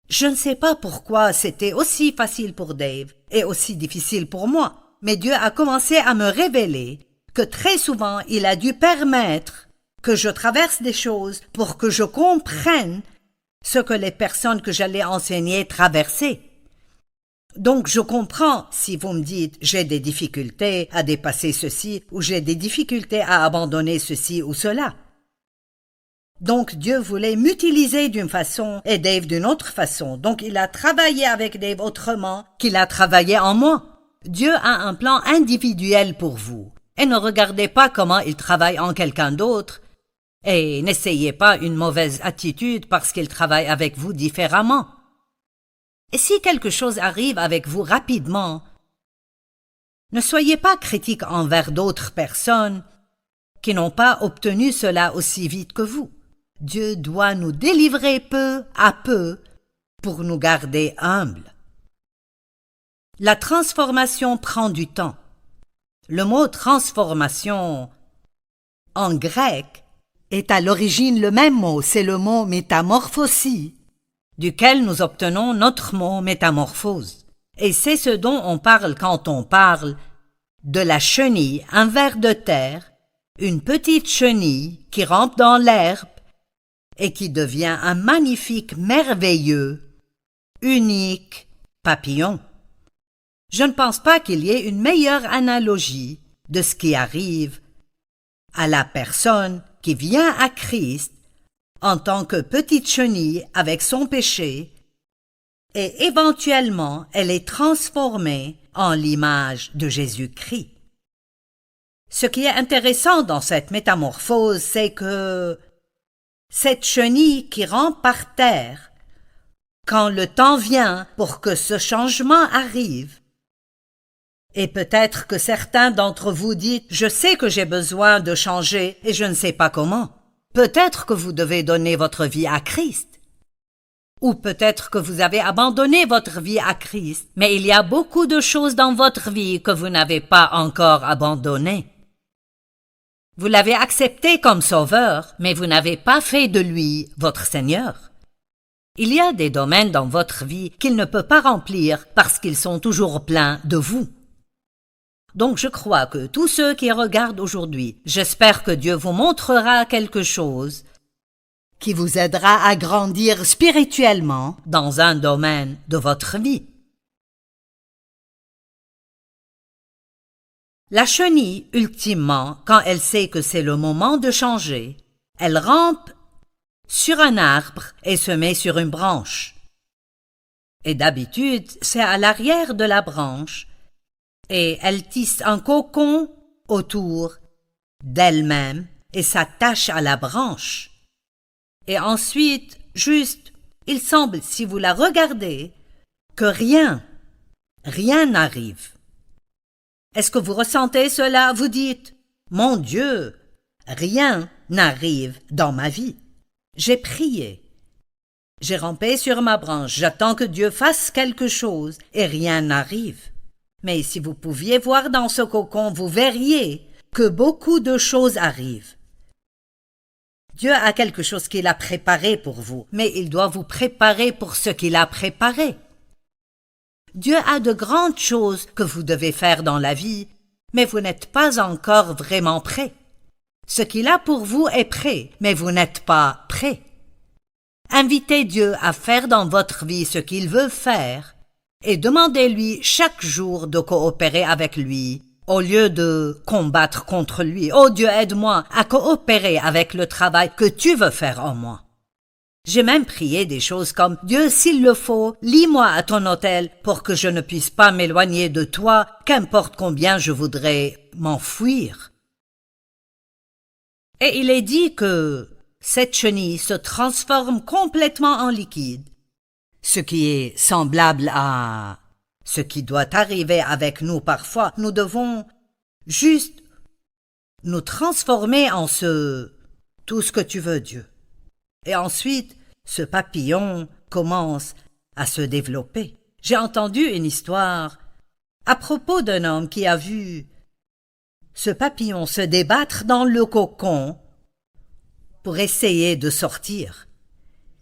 Je ne sais pas pourquoi c'était aussi facile pour Dave et aussi difficile pour moi. Mais Dieu a commencé à me révéler que très souvent il a dû permettre que je traverse des choses pour que je comprenne ce que les personnes que j'allais enseigner traversaient. Donc je comprends si vous me dites j'ai des difficultés à dépasser ceci ou j'ai des difficultés à abandonner ceci ou cela. Donc Dieu voulait m'utiliser d'une façon et Dave d'une autre façon. Donc il a travaillé avec Dave autrement qu'il a travaillé en moi. Dieu a un plan individuel pour vous. Et ne regardez pas comment il travaille en quelqu'un d'autre. Et n'essayez pas une mauvaise attitude parce qu'il travaille avec vous différemment. Et si quelque chose arrive avec vous rapidement, ne soyez pas critique envers d'autres personnes qui n'ont pas obtenu cela aussi vite que vous. Dieu doit nous délivrer peu à peu pour nous garder humbles. La transformation prend du temps. Le mot transformation en grec est à l'origine le même mot, c'est le mot métamorphosie, duquel nous obtenons notre mot métamorphose. Et c'est ce dont on parle quand on parle de la chenille, un ver de terre, une petite chenille qui rampe dans l'herbe et qui devient un magnifique, merveilleux, unique papillon. Je ne pense pas qu'il y ait une meilleure analogie de ce qui arrive à la personne qui vient à Christ en tant que petite chenille avec son péché et éventuellement elle est transformée en l'image de Jésus-Christ. Ce qui est intéressant dans cette métamorphose, c'est que cette chenille qui rampe par terre, quand le temps vient pour que ce changement arrive, et peut-être que certains d'entre vous disent « Je sais que j'ai besoin de changer et je ne sais pas comment ». Peut-être que vous devez donner votre vie à Christ. Ou peut-être que vous avez abandonné votre vie à Christ, mais il y a beaucoup de choses dans votre vie que vous n'avez pas encore abandonnées. Vous l'avez accepté comme sauveur, mais vous n'avez pas fait de lui votre Seigneur. Il y a des domaines dans votre vie qu'il ne peut pas remplir parce qu'ils sont toujours pleins de vous. Donc je crois que tous ceux qui regardent aujourd'hui, j'espère que Dieu vous montrera quelque chose qui vous aidera à grandir spirituellement dans un domaine de votre vie. La chenille, ultimement, quand elle sait que c'est le moment de changer, elle rampe sur un arbre et se met sur une branche. Et d'habitude, c'est à l'arrière de la branche, et elle tisse un cocon autour d'elle-même et s'attache à la branche. Et ensuite, juste, il semble, si vous la regardez, que rien n'arrive. Est-ce que vous ressentez cela? Vous dites, « Mon Dieu, rien n'arrive dans ma vie. J'ai prié. J'ai rampé sur ma branche. J'attends que Dieu fasse quelque chose et rien n'arrive. » Mais si vous pouviez voir dans ce cocon, vous verriez que beaucoup de choses arrivent. Dieu a quelque chose qu'il a préparé pour vous, mais il doit vous préparer pour ce qu'il a préparé. Dieu a de grandes choses que vous devez faire dans la vie, mais vous n'êtes pas encore vraiment prêt. Ce qu'il a pour vous est prêt, mais vous n'êtes pas prêt. Invitez Dieu à faire dans votre vie ce qu'il veut faire et demandez-lui chaque jour de coopérer avec lui au lieu de combattre contre lui. « Oh Dieu, aide-moi à coopérer avec le travail que tu veux faire en moi. » J'ai même prié des choses comme « Dieu, s'il le faut, lie-moi à ton autel pour que je ne puisse pas m'éloigner de toi, qu'importe combien je voudrais m'enfuir. » Et il est dit que cette chenille se transforme complètement en liquide, ce qui est semblable à ce qui doit arriver avec nous parfois. Nous devons juste nous transformer en tout ce que tu veux, Dieu. Et ensuite, ce papillon commence à se développer. J'ai entendu une histoire à propos d'un homme qui a vu ce papillon se débattre dans le cocon pour essayer de sortir.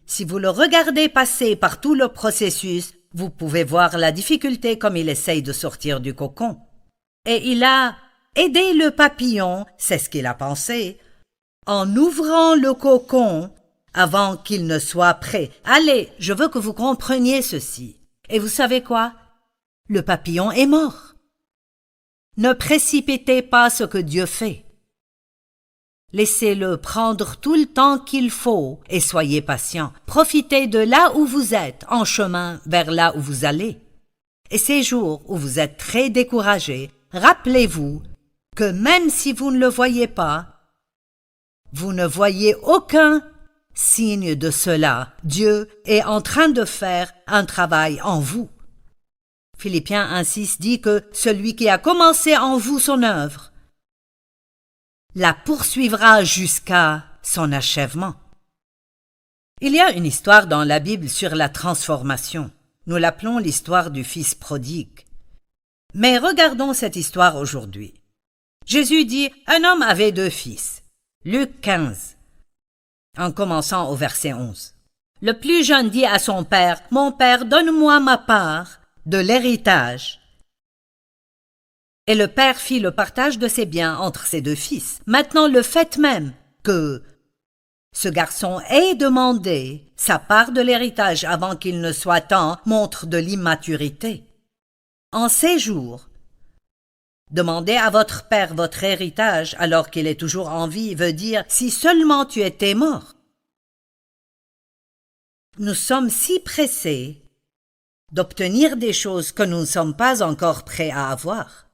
Si vous le regardez passer par tout le processus, vous pouvez voir la difficulté comme il essaye de sortir du cocon. Et il a aidé le papillon, c'est ce qu'il a pensé, en ouvrant le cocon avant qu'il ne soit prêt. Allez, je veux que vous compreniez ceci. Et vous savez quoi? Le papillon est mort. Ne précipitez pas ce que Dieu fait. Laissez-le prendre tout le temps qu'il faut et soyez patient. Profitez de là où vous êtes, en chemin vers là où vous allez. Et ces jours où vous êtes très découragé, rappelez-vous que même si vous ne le voyez pas, vous ne voyez aucun signe de cela. Dieu est en train de faire un travail en vous. Philippiens 1,6 dit que celui qui a commencé en vous son œuvre la poursuivra jusqu'à son achèvement. Il y a une histoire dans la Bible sur la transformation. Nous l'appelons l'histoire du fils prodigue. Mais regardons cette histoire aujourd'hui. Jésus dit, un homme avait 2 fils. Luc 15, en commençant au verset 11. Le plus jeune dit à son père, « Mon père, donne-moi ma part de l'héritage. » Et le père fit le partage de ses biens entre ses 2 fils. Maintenant, le fait même que ce garçon ait demandé sa part de l'héritage avant qu'il ne soit temps montre de l'immaturité. En ces jours, demander à votre père votre héritage alors qu'il est toujours en vie veut dire « si seulement tu étais mort ». Nous sommes si pressés d'obtenir des choses que nous ne sommes pas encore prêts à avoir.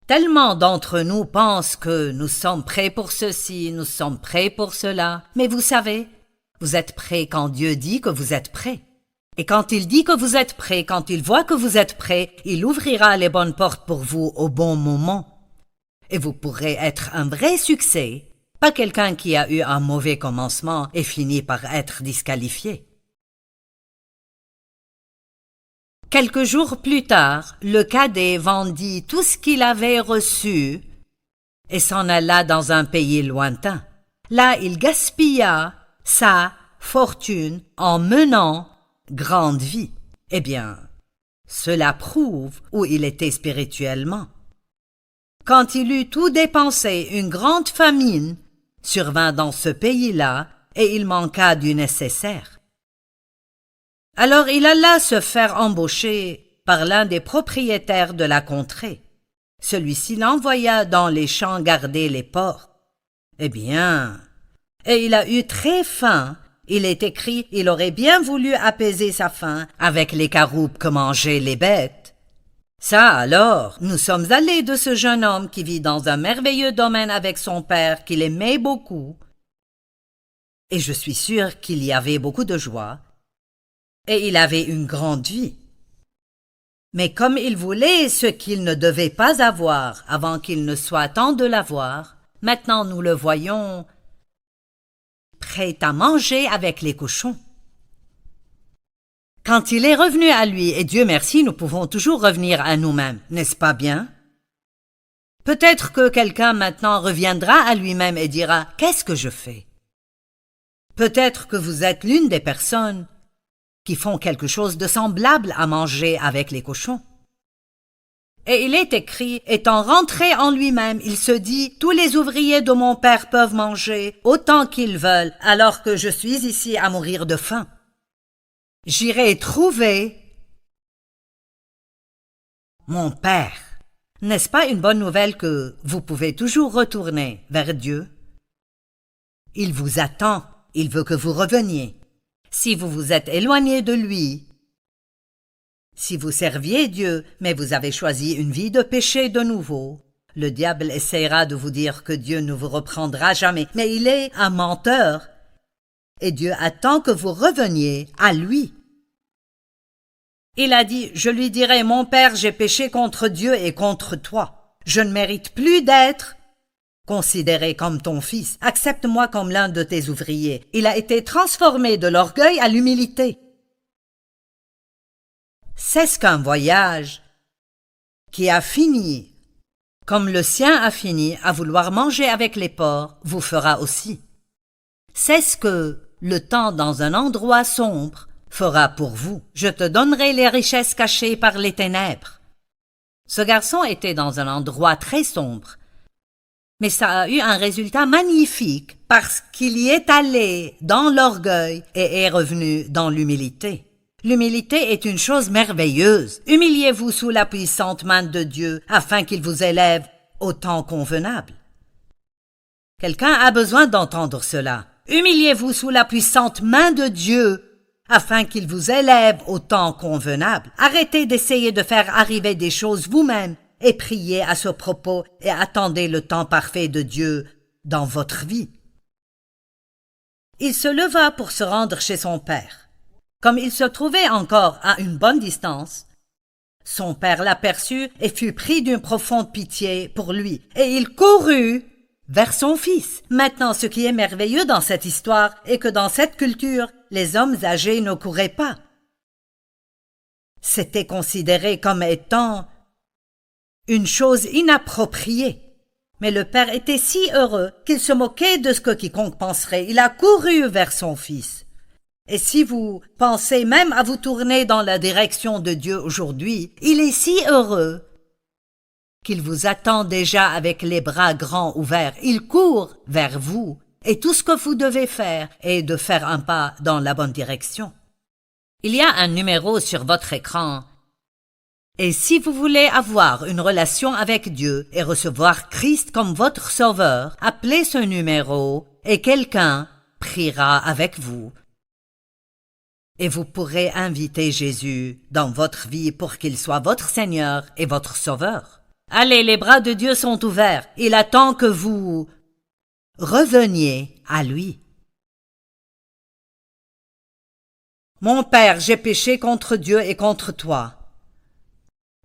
Tellement d'entre nous pensent que nous sommes prêts pour ceci, nous sommes prêts pour cela. Mais vous savez, vous êtes prêts quand Dieu dit que vous êtes prêts. Et quand il dit que vous êtes prêts, quand il voit que vous êtes prêts, il ouvrira les bonnes portes pour vous au bon moment. Et vous pourrez être un vrai succès, pas quelqu'un qui a eu un mauvais commencement et finit par être disqualifié. Quelques jours plus tard, le cadet vendit tout ce qu'il avait reçu et s'en alla dans un pays lointain. Là, il gaspilla sa fortune en menant grande vie. Eh bien, cela prouve où il était spirituellement. Quand il eut tout dépensé, une grande famine survint dans ce pays-là et il manqua du nécessaire. Alors il alla se faire embaucher par l'un des propriétaires de la contrée. Celui-ci l'envoya dans les champs garder les porcs. Eh bien, et il a eu très faim. Il est écrit, il aurait bien voulu apaiser sa faim avec les caroupes que mangeaient les bêtes. Ça alors, nous sommes allés de ce jeune homme qui vit dans un merveilleux domaine avec son père qu'il aimait beaucoup. Et je suis sûre qu'il y avait beaucoup de joie. Et il avait une grande vie. Mais comme il voulait ce qu'il ne devait pas avoir avant qu'il ne soit temps de l'avoir, maintenant nous le voyons prêt à manger avec les cochons. Quand il est revenu à lui, et Dieu merci, nous pouvons toujours revenir à nous-mêmes, n'est-ce pas bien? Peut-être que quelqu'un maintenant reviendra à lui-même et dira « Qu'est-ce que je fais ?» Peut-être que vous êtes l'une des personnes qui font quelque chose de semblable à manger avec les cochons. Et il est écrit, étant rentré en lui-même, il se dit, tous les ouvriers de mon père peuvent manger autant qu'ils veulent, alors que je suis ici à mourir de faim. J'irai trouver mon père. N'est-ce pas une bonne nouvelle que vous pouvez toujours retourner vers Dieu? Il vous attend, il veut que vous reveniez. Si vous vous êtes éloigné de lui, si vous serviez Dieu, mais vous avez choisi une vie de péché de nouveau, le diable essaiera de vous dire que Dieu ne vous reprendra jamais, mais il est un menteur, et Dieu attend que vous reveniez à lui. Il a dit, je lui dirai, mon père, j'ai péché contre Dieu et contre toi. Je ne mérite plus d'être considéré comme ton fils. Accepte-moi comme l'un de tes ouvriers. Il a été transformé de l'orgueil à l'humilité. C'est ce qu'un voyage qui a fini, comme le sien a fini, à vouloir manger avec les porcs, vous fera aussi. C'est ce que le temps dans un endroit sombre fera pour vous. Je te donnerai les richesses cachées par les ténèbres. Ce garçon était dans un endroit très sombre, mais ça a eu un résultat magnifique parce qu'il y est allé dans l'orgueil et est revenu dans l'humilité. L'humilité est une chose merveilleuse. Humiliez-vous sous la puissante main de Dieu afin qu'il vous élève au temps convenable. Quelqu'un a besoin d'entendre cela. Humiliez-vous sous la puissante main de Dieu afin qu'il vous élève au temps convenable. Arrêtez d'essayer de faire arriver des choses vous-même et priez à ce propos et attendez le temps parfait de Dieu dans votre vie. Il se leva pour se rendre chez son père. Comme il se trouvait encore à une bonne distance, son père l'aperçut et fut pris d'une profonde pitié pour lui, et il courut vers son fils. Maintenant, ce qui est merveilleux dans cette histoire est que dans cette culture, les hommes âgés ne couraient pas. C'était considéré comme étant une chose inappropriée. Mais le père était si heureux qu'il se moquait de ce que quiconque penserait. Il a couru vers son fils. Et si vous pensez même à vous tourner dans la direction de Dieu aujourd'hui, il est si heureux qu'il vous attend déjà avec les bras grands ouverts. Il court vers vous et tout ce que vous devez faire est de faire un pas dans la bonne direction. Il y a un numéro sur votre écran. Et si vous voulez avoir une relation avec Dieu et recevoir Christ comme votre sauveur, appelez ce numéro et quelqu'un priera avec vous. Et vous pourrez inviter Jésus dans votre vie pour qu'il soit votre Seigneur et votre Sauveur. Allez, les bras de Dieu sont ouverts. Il attend que vous reveniez à lui. Mon Père, j'ai péché contre Dieu et contre toi.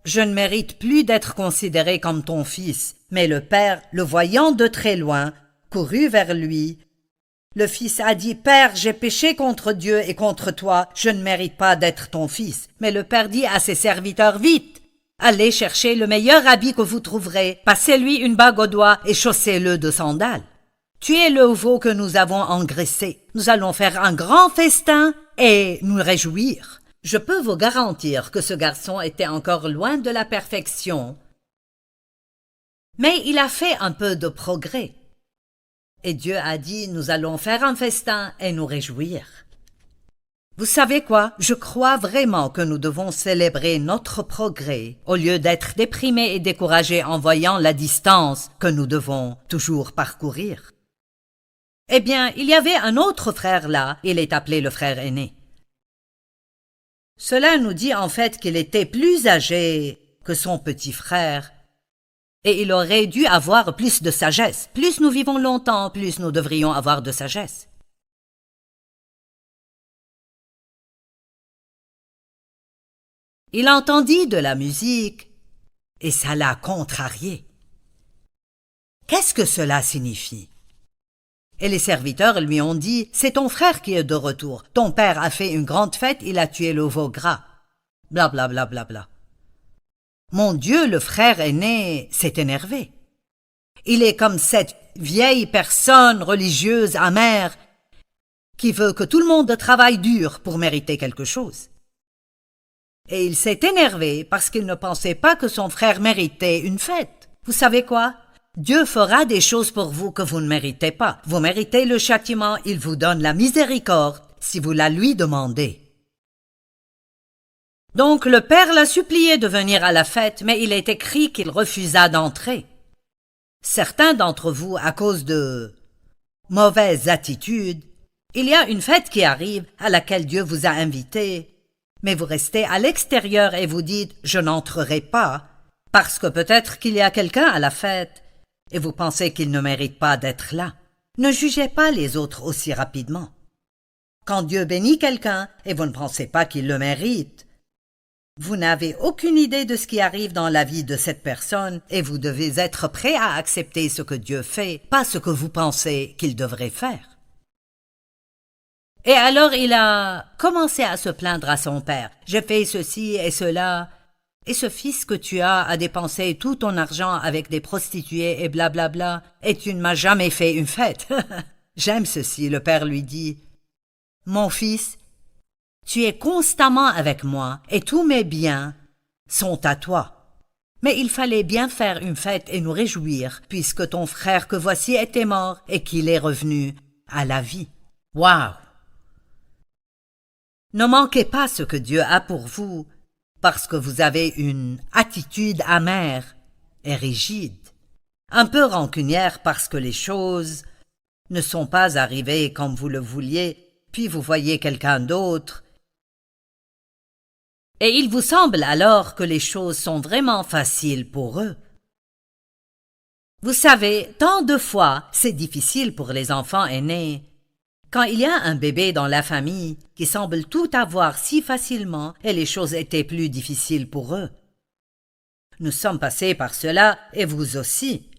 Je ne mérite plus d'être considéré comme ton fils. Mais le Père, le voyant de très loin, courut vers lui. Le fils a dit, Père, j'ai péché contre Dieu et contre toi, je ne mérite pas d'être ton fils. Mais le Père dit à ses serviteurs, vite, allez chercher le meilleur habit que vous trouverez, passez-lui une bague au doigt et chaussez-le de sandales. Tuez le veau que nous avons engraissé. Nous allons faire un grand festin et nous réjouir. Je peux vous garantir que ce garçon était encore loin de la perfection. Mais il a fait un peu de progrès. Et Dieu a dit, nous allons faire un festin et nous réjouir. Vous savez quoi? Je crois vraiment que nous devons célébrer notre progrès au lieu d'être déprimés et découragés en voyant la distance que nous devons toujours parcourir. Eh bien, il y avait un autre frère là, il est appelé le frère aîné. Cela nous dit en fait qu'il était plus âgé que son petit frère. Et il aurait dû avoir plus de sagesse. Plus nous vivons longtemps, plus nous devrions avoir de sagesse. Il entendit de la musique et ça l'a contrarié. Qu'est-ce que cela signifie? Et les serviteurs lui ont dit, c'est ton frère qui est de retour. Ton père a fait une grande fête, il a tué le veau gras. Bla bla bla bla bla. Mon Dieu, le frère aîné s'est énervé. Il est comme cette vieille personne religieuse amère qui veut que tout le monde travaille dur pour mériter quelque chose. Et il s'est énervé parce qu'il ne pensait pas que son frère méritait une fête. Vous savez quoi? Dieu fera des choses pour vous que vous ne méritez pas. Vous méritez le châtiment, il vous donne la miséricorde si vous la lui demandez. Donc le père l'a supplié de venir à la fête, mais il est écrit qu'il refusa d'entrer. Certains d'entre vous, à cause de mauvaises attitudes, il y a une fête qui arrive à laquelle Dieu vous a invité, mais vous restez à l'extérieur et vous dites « je n'entrerai pas » parce que peut-être qu'il y a quelqu'un à la fête et vous pensez qu'il ne mérite pas d'être là. Ne jugez pas les autres aussi rapidement. Quand Dieu bénit quelqu'un et vous ne pensez pas qu'il le mérite, vous n'avez aucune idée de ce qui arrive dans la vie de cette personne et vous devez être prêt à accepter ce que Dieu fait, pas ce que vous pensez qu'il devrait faire. Et alors il a commencé à se plaindre à son père. « J'ai fait ceci et cela, et ce fils que tu as a dépensé tout ton argent avec des prostituées et blablabla, et tu ne m'as jamais fait une fête. » J'aime ceci, le père lui dit. « Mon fils, tu es constamment avec moi et tous mes biens sont à toi. Mais il fallait bien faire une fête et nous réjouir, puisque ton frère que voici était mort et qu'il est revenu à la vie. » Waouh! Ne manquez pas ce que Dieu a pour vous, parce que vous avez une attitude amère et rigide, un peu rancunière parce que les choses ne sont pas arrivées comme vous le vouliez, puis vous voyez quelqu'un d'autre. Et il vous semble alors que les choses sont vraiment faciles pour eux. Vous savez, tant de fois, c'est difficile pour les enfants aînés. Quand il y a un bébé dans la famille qui semble tout avoir si facilement et les choses étaient plus difficiles pour eux. Nous sommes passés par cela et vous aussi.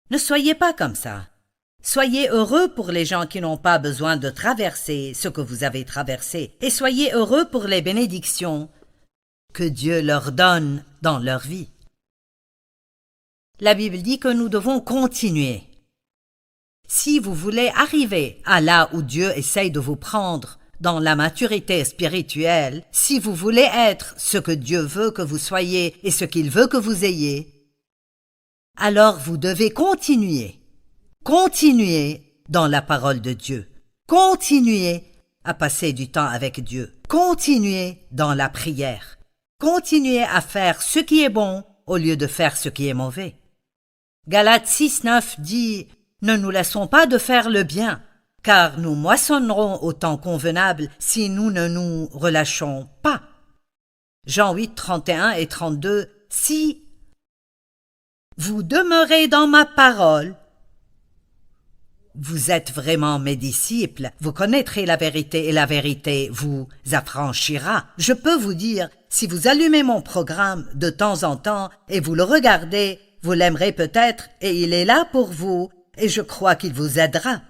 Ne soyez pas comme ça. Soyez heureux pour les gens qui n'ont pas besoin de traverser ce que vous avez traversé et soyez heureux pour les bénédictions que Dieu leur donne dans leur vie. La Bible dit que nous devons continuer. Si vous voulez arriver à là où Dieu essaye de vous prendre dans la maturité spirituelle, si vous voulez être ce que Dieu veut que vous soyez et ce qu'il veut que vous ayez, alors vous devez continuer. Continuez dans la parole de Dieu. Continuez à passer du temps avec Dieu. Continuez dans la prière. Continuez à faire ce qui est bon au lieu de faire ce qui est mauvais. Galates 6:9 dit « Ne nous laissons pas de faire le bien, car nous moissonnerons au temps convenable si nous ne nous relâchons pas. Jean 8, 31 et 32. Si vous demeurez dans ma parole, vous êtes vraiment mes disciples, vous connaîtrez la vérité et la vérité vous affranchira. Je peux vous dire, si vous allumez mon programme de temps en temps et vous le regardez, vous l'aimerez peut-être et il est là pour vous et je crois qu'il vous aidera.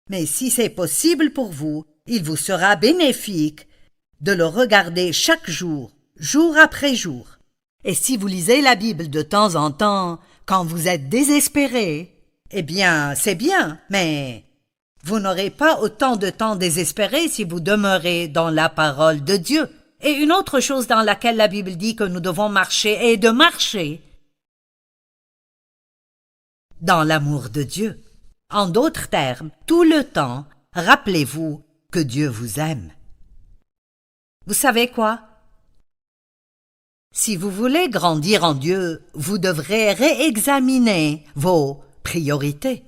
Mais si c'est possible pour vous, il vous sera bénéfique de le regarder chaque jour, jour après jour. Et si vous lisez la Bible de temps en temps, quand vous êtes désespéré, eh bien, c'est bien, mais vous n'aurez pas autant de temps désespéré si vous demeurez dans la parole de Dieu. Et une autre chose dans laquelle la Bible dit que nous devons marcher est de marcher dans l'amour de Dieu. En d'autres termes, tout le temps, rappelez-vous que Dieu vous aime. Vous savez quoi? Si vous voulez grandir en Dieu, vous devrez réexaminer vos priorités.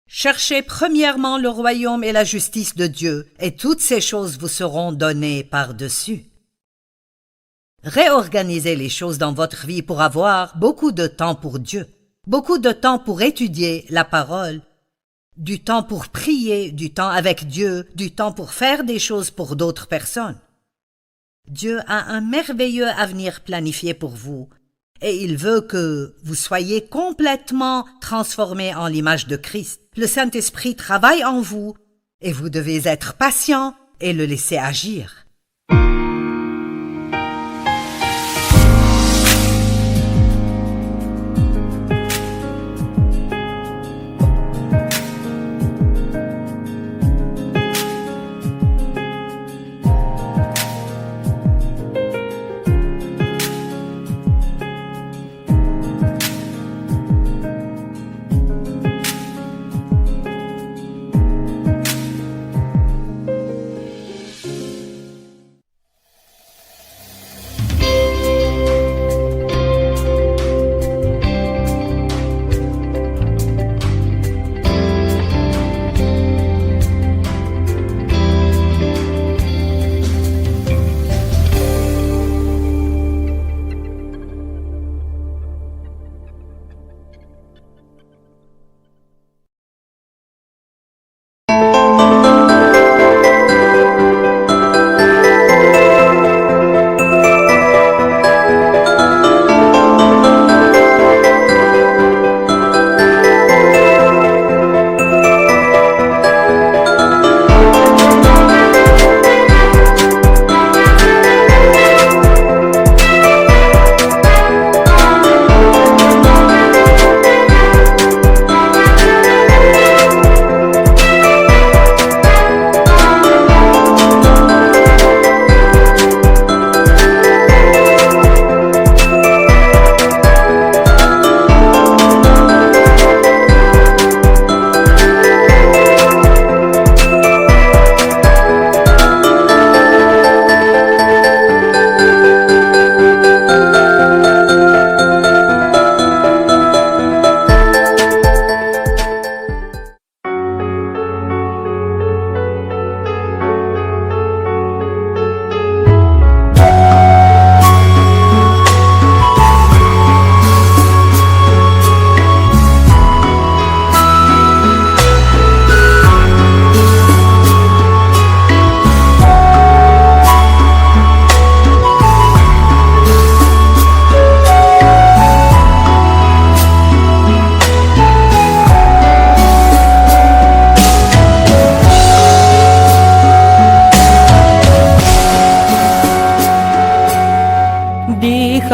Cherchez premièrement le royaume et la justice de Dieu, et toutes ces choses vous seront données par-dessus. Réorganisez les choses dans votre vie pour avoir beaucoup de temps pour Dieu, beaucoup de temps pour étudier la parole, du temps pour prier, du temps avec Dieu, du temps pour faire des choses pour d'autres personnes. Dieu a un merveilleux avenir planifié pour vous, et il veut que vous soyez complètement transformés en l'image de Christ. Le Saint-Esprit travaille en vous, et vous devez être patient et le laisser agir.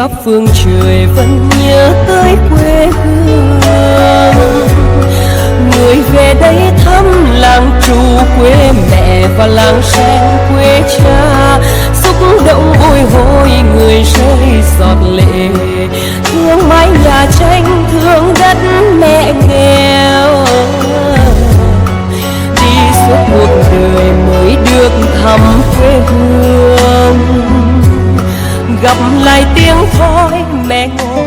khắp phương trời vẫn nhớ tới quê hương. Người về đây thăm làng trù quê mẹ và làng sen quê cha, xúc động bồi hồi người rơi giọt lệ, thương mái nhà tranh thương đất mẹ nghèo. Đi suốt một đời mới được thăm quê hương, gặp lại tiếng thói mẹ ngồi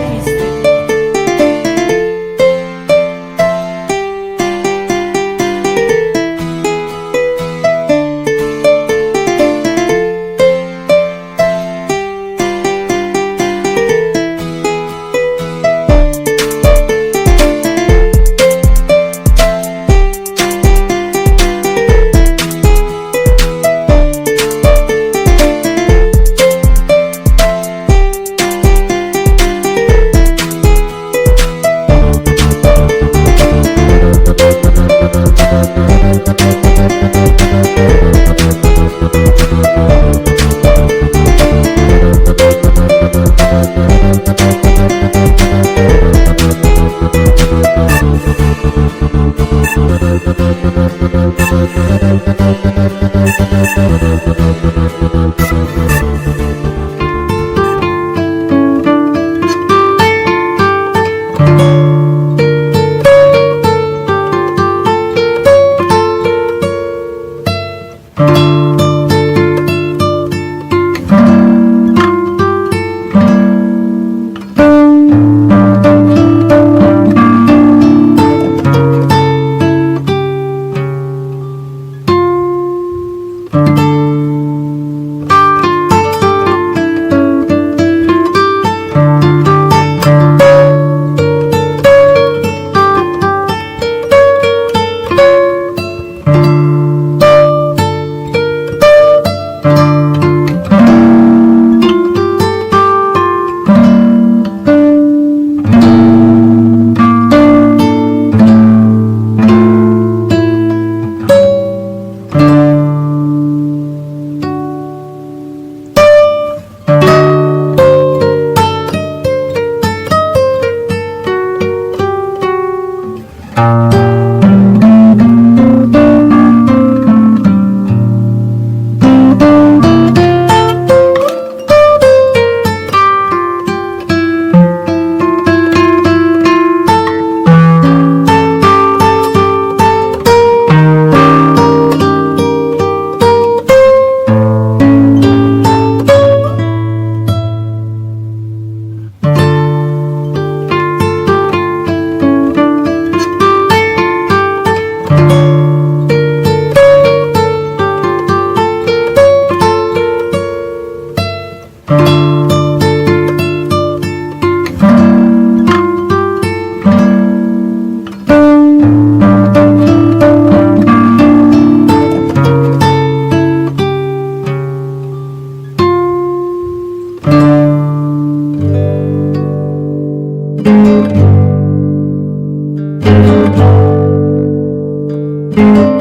Thank you.